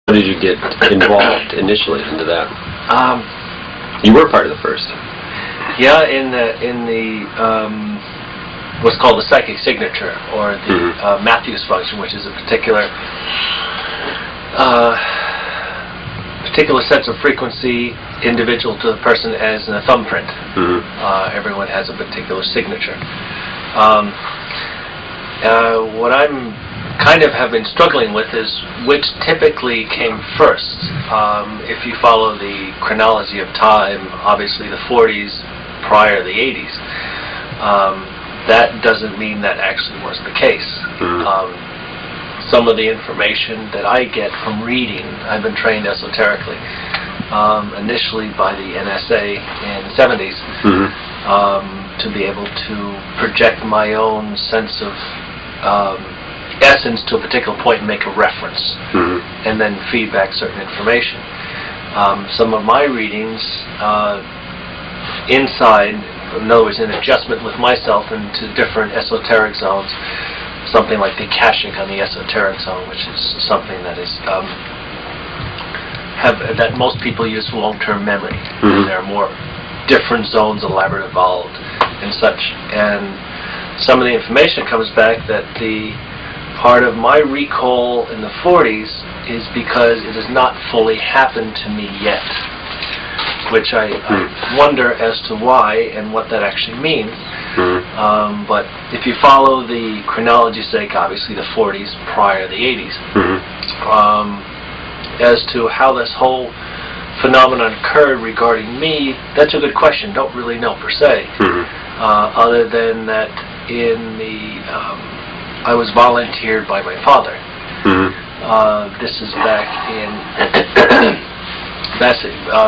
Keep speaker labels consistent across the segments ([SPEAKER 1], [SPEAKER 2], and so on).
[SPEAKER 1] How did you get involved initially into that? You were part of the first.
[SPEAKER 2] Yeah, in the what's called the psychic signature, or the Matthews function, which is a particular sense of frequency individual to the person as in a thumbprint. Everyone has a particular signature. What I'm kind of have been struggling with is which typically came first. If you follow the chronology of time, obviously the 40s prior to the 80s. That doesn't mean that actually was the case. Some of the information that I get from reading, I've been trained esoterically, initially by the NSA in the 70s, to be able to project my own sense of essence to a particular point and make a reference, and then feedback certain information. Some of my readings inside, in other words, in adjustment with myself into different esoteric zones, something like the Akashic on the esoteric zone, which is something that is that most people use for long-term memory. And there are more different zones, elaborate, evolved, and such. And some of the information comes back that the part of my recall in the 40s is because it has not fully happened to me yet, which I wonder as to why and what that actually means. But if you follow the chronology sake, obviously the 40s prior to the 80s, as to how this whole phenomenon occurred regarding me, that's a good question. Don't really know per se, other than that in the I was volunteered by my father. This is back in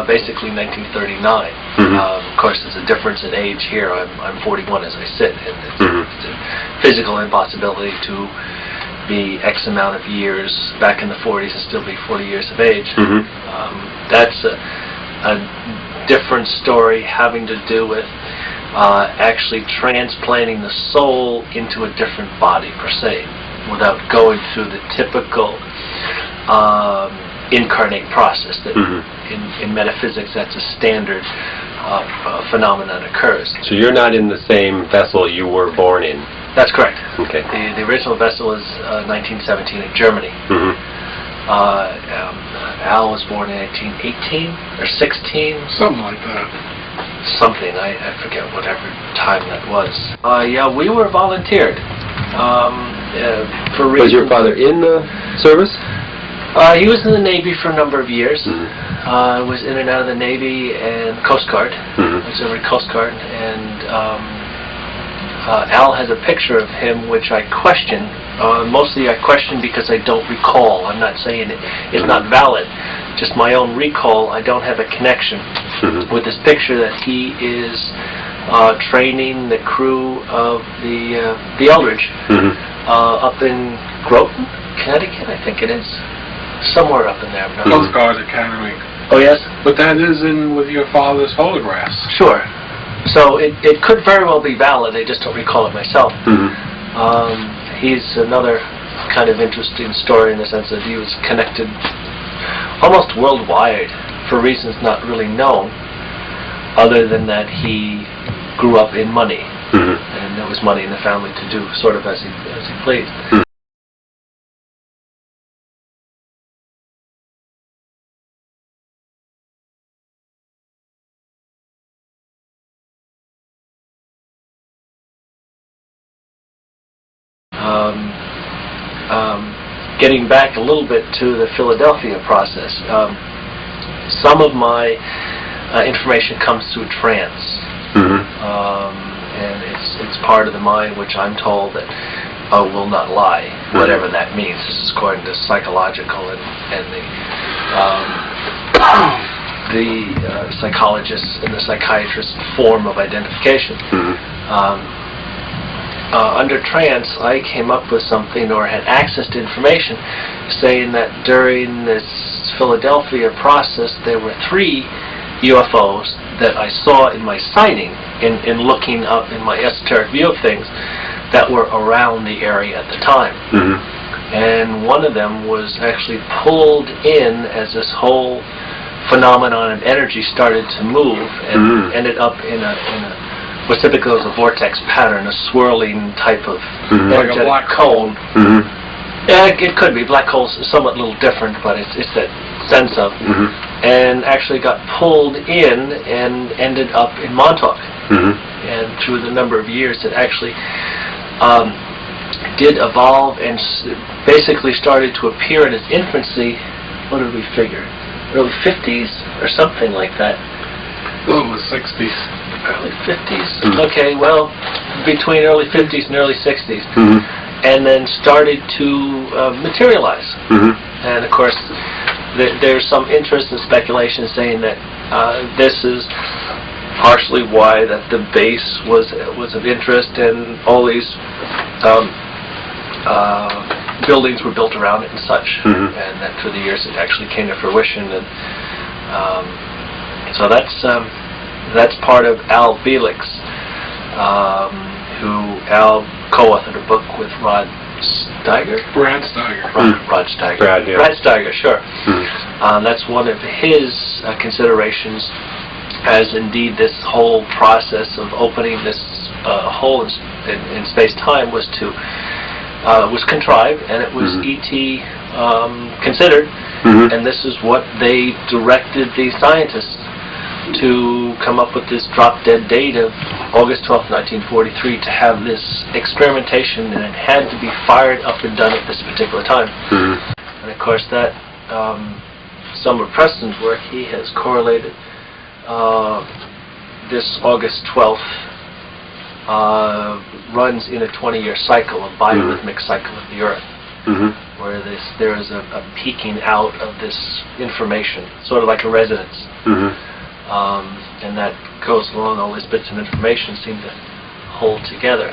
[SPEAKER 2] basically 1939. Of course, there's a difference in age here. I'm 41 as I sit, and it's a physical impossibility to be X amount of years back in the 40s and still be 40 years of age. That's a different story having to do with actually transplanting the soul into a different body per se, without going through the typical incarnate process that in metaphysics that's a standard phenomenon occurs.
[SPEAKER 1] So you're not in the same vessel you were born in?
[SPEAKER 2] That's correct.
[SPEAKER 1] Okay.
[SPEAKER 2] The original vessel is 1917 in Germany. Al was born in 1918 or 16.
[SPEAKER 3] Something like that.
[SPEAKER 2] Something, I forget whatever time that was. Yeah, we were volunteered. For reasons.
[SPEAKER 1] Was your father in the service?
[SPEAKER 2] He was in the Navy for a number of years. Was in and out of the Navy and Coast Guard, Auxiliary Coast Guard, and Al has a picture of him which I question. Mostly I question because I don't recall. I'm not saying it's not valid. Just my own recall, I don't have a connection with this picture that he is training the crew of the Eldridge up in Groton, Connecticut, I think it is. Somewhere up in there.
[SPEAKER 3] Coast Guard Academy.
[SPEAKER 2] Oh, yes?
[SPEAKER 3] But that is in with your father's photographs.
[SPEAKER 2] Sure. So it could very well be valid, I just don't recall it myself. He's another kind of interesting story in the sense that he was connected almost worldwide for reasons not really known, other than that he grew up in money, and there was money in the family to do sort of as he pleased. Getting back a little bit to the Philadelphia process, some of my information comes through trance, and it's part of the mind which I'm told that will not lie, whatever that means. This is according to psychological and the psychologists and the psychiatrists' form of identification. Under trance, I came up with something, or had access to information, saying that during this Philadelphia process, there were 3 UFOs that I saw in my sighting, in looking up in my esoteric view of things, that were around the area at the time. and one of them was actually pulled in as this whole phenomenon of energy started to move and ended up in a what's typical as a vortex pattern, a swirling type of energetic
[SPEAKER 3] like a black
[SPEAKER 2] cone. Yeah, it could be. Black holes is somewhat a little different, but it's that sense of. And actually got pulled in and ended up in Montauk. And through the number of years, it actually did evolve and basically started to appear in its infancy. What did we figure? Early 50s or something like that.
[SPEAKER 3] Oh, it was 60s.
[SPEAKER 2] Early 50s. Okay, well, between early 50s and early 60s. And then started to materialize. And of course, there's some interest and speculation saying that this is partially why that the base was of interest, and all these buildings were built around it and such, and that through the years it actually came to fruition. And so that's part of Al Bielek's, who Al co-authored a book with Rod Steiger?
[SPEAKER 3] Brad Steiger.
[SPEAKER 2] Rod Steiger.
[SPEAKER 1] Brad
[SPEAKER 2] Steiger, sure. That's one of his considerations, as indeed this whole process of opening this hole in space-time was contrived, and it was E.T. Considered, and this is what they directed the scientists to come up with this drop-dead date of August 12, 1943, to have this experimentation, and it had to be fired up and done at this particular time. And of course that, some of Preston's work, he has correlated this August 12th runs in a 20-year cycle, a biorhythmic cycle of the Earth, where there is a peaking out of this information, sort of like a resonance. And that goes along, all these bits of information seem to hold together.